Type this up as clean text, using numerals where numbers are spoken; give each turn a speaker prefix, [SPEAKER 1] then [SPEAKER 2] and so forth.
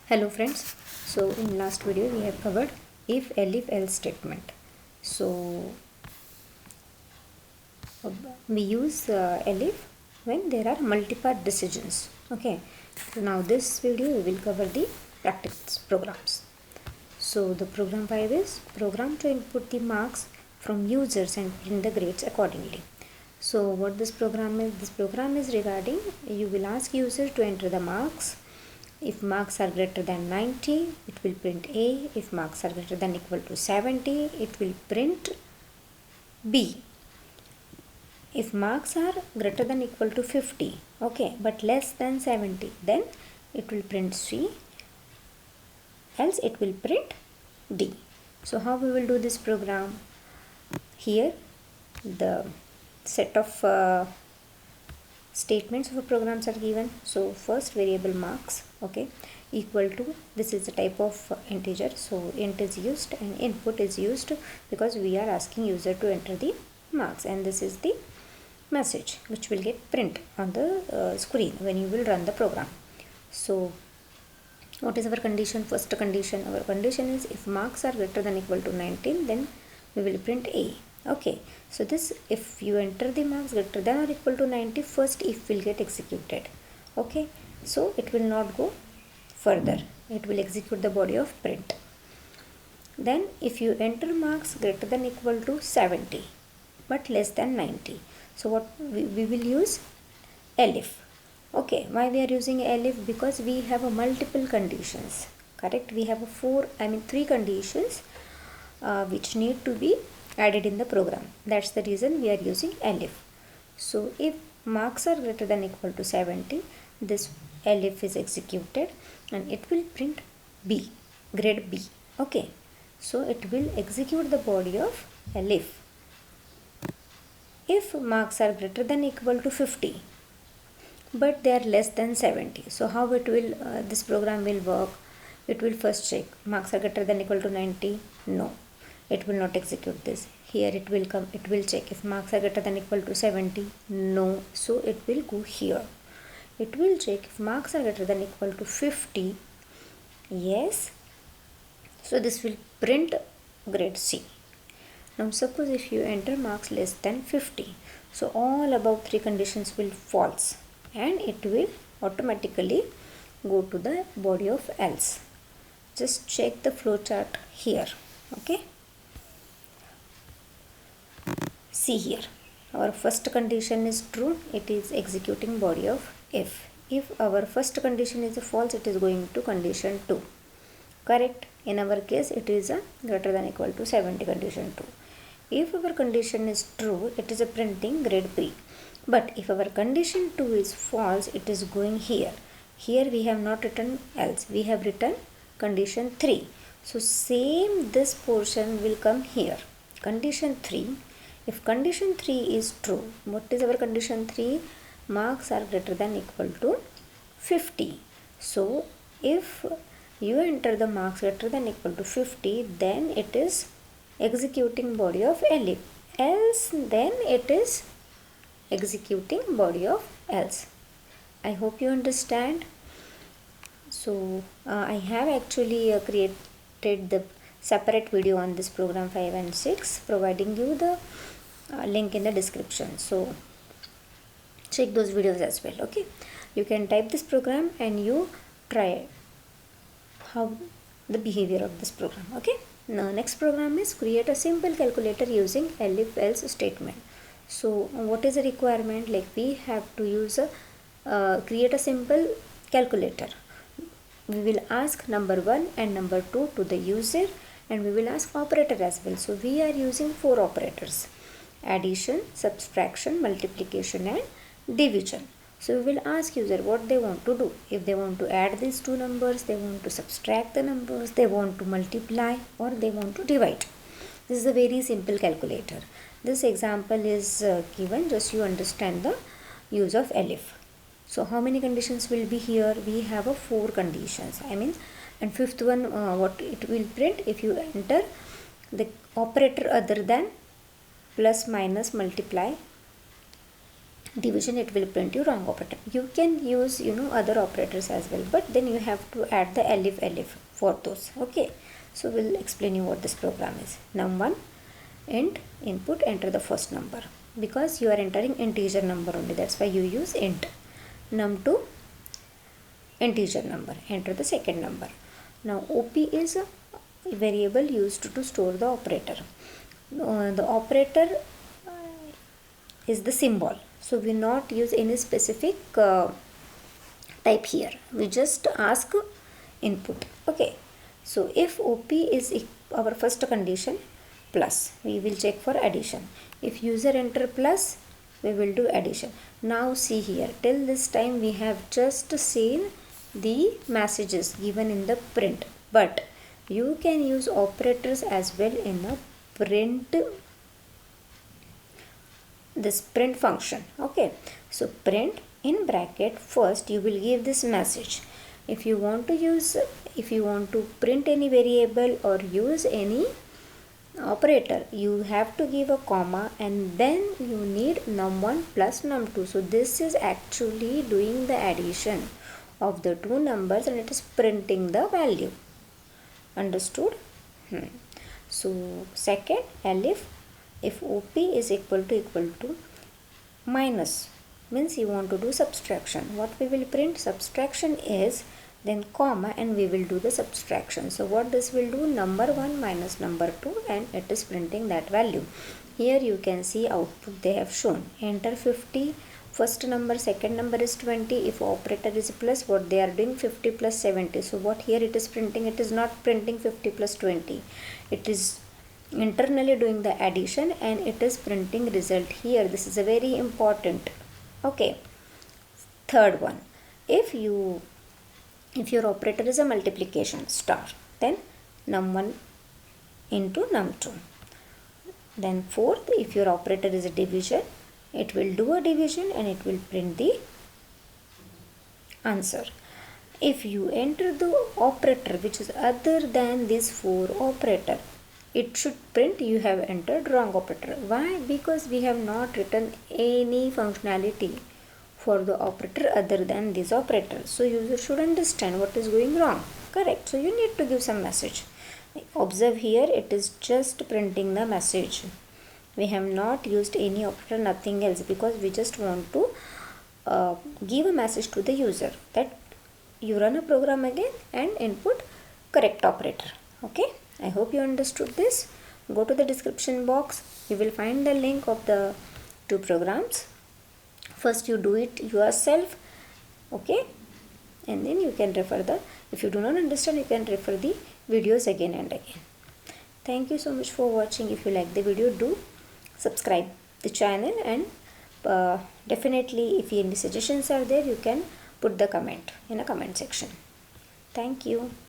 [SPEAKER 1] Hello friends. So in last video we have covered if-elif-else statement. So we use elif when there are multi-part decisions. Okay. So now this video we will cover the practice programs. So the program 5 is program to input the marks from users and print the grades accordingly. So what this program is? This program is regarding you will ask user to enter the marks. If marks are greater than 90, it will print A. If marks are greater than equal to 70, it will print B. If marks are greater than equal to 50, okay, but less than 70, then it will print C, else it will print D. So how we will do this program? Here the set of statements of programs are given. So first variable marks, okay, equal to, this is the type of integer, so int is used and input is used because we are asking user to enter the marks, and this is the message which will get print on the screen when you will run the program. So what is our condition? First condition, our condition is if marks are greater than equal to 19, then we will print A. Okay, so this, if you enter the marks greater than or equal to 90, first if will get executed. Okay, so it will not go further, it will execute the body of print. Then if you enter marks greater than equal to 70 but less than 90, so what we will use elif. Okay, why we are using elif? Because we have a multiple conditions, correct? We have three conditions which need to be added in the program. That's the reason we are using elif. So if marks are greater than equal to 70, this elif is executed and it will print B, grade B. Okay, so it will execute the body of elif. If marks are greater than equal to 50 but they are less than 70, so how it will this program will work? It will first check marks are greater than equal to 90, no, it will not execute this. Here it will come, it will check if marks are greater than equal to 70, no, so it will go here. It will check if marks are greater than equal to 50, yes, so this will print grade C. Now suppose if you enter marks less than 50, so all above three conditions will false and it will automatically go to the body of else. Just check the flowchart here. Okay, see here, our first condition is true, it is executing body of if. If our first condition is a false, it is going to condition 2, correct? In our case it is a greater than equal to 70 condition 2. If our condition is true, it is a printing grade B. But if our condition 2 is false, it is going here. Here we have not written else, we have written condition 3. So same this portion will come here. Condition 3, if condition 3 is true, what is our condition 3? Marks are greater than equal to 50. So if you enter the marks greater than equal to 50, then it is executing body of elif, else then it is executing body of else. I hope you understand. So I have actually created the separate video on this program 5 and 6, providing you the link in the description, so check those videos as well. Okay, you can type this program and you try how the behavior of this program. Okay, now next program is create a simple calculator using elif-else statement. So what is the requirement? Like we have to use a create a simple calculator. We will ask number 1 and number 2 to the user, and we will ask operator as well. So we are using 4 operators: addition, subtraction, multiplication and division. So we will ask user what they want to do. If they want to add these two numbers, they want to subtract the numbers, they want to multiply, or they want to divide. This is a very simple calculator. This example is given just you understand the use of elif. So how many conditions will be here? We have 4 conditions. And fifth one, what it will print if you enter the operator other than plus, minus, multiply, division, it will print you wrong operator. You can use other operators as well, but then you have to add the elif for those. Okay, so we'll explain you what this program is. Num1 int input, enter the first number, because you are entering integer number only, that's why you use int. Num2 integer number, enter the second number. Now op is a variable used to store the operator. The operator is the symbol, so we not use any specific type here, we just ask input. Okay, so if op is our first condition plus, we will check for addition. If user enter plus, we will do addition. Now see here, till this time we have just seen the messages given in the print, but you can use operators as well in a print, this print function. Okay, so print in bracket, first you will give this message. If you want to print any variable or use any operator, you have to give a comma, and then you need num1 plus num2. So this is actually doing the addition of the two numbers, and it is printing the value. Understood? So second, elif, if op is equal to minus, means you want to do subtraction. What we will print? Subtraction is, then comma, and we will do the subtraction. So what this will do? Number 1 minus number 2, and it is printing that value. Here you can see output they have shown. Enter 50, first number, second number is 20. If operator is plus, what they are doing? 50 plus 70. So what here it is printing? It is not printing 50 plus 20. It is internally doing the addition, and it is printing result here. This is a very important. Okay, third one, if your operator is a multiplication star, then num1 into num2. Then fourth, if your operator is a division, it will do a division and it will print the answer. If you enter the operator which is other than this 4 operator, it should print you have entered wrong operator. Why? Because we have not written any functionality for the operator other than this operator. So user should understand what is going wrong. Correct. So you need to give some message. Observe here, it is just printing the message. We have not used any operator, nothing else, because we just want to give a message to the user that you run a program again and input correct operator. Okay, I hope you understood this. Go to the description box, you will find the link of the two programs. First you do it yourself, okay, and then you can refer the, if you do not understand, you can refer the videos again and again. Thank you so much for watching. If you like the video, do subscribe the channel, and definitely if any suggestions are there, you can put the comment in a comment section. Thank you.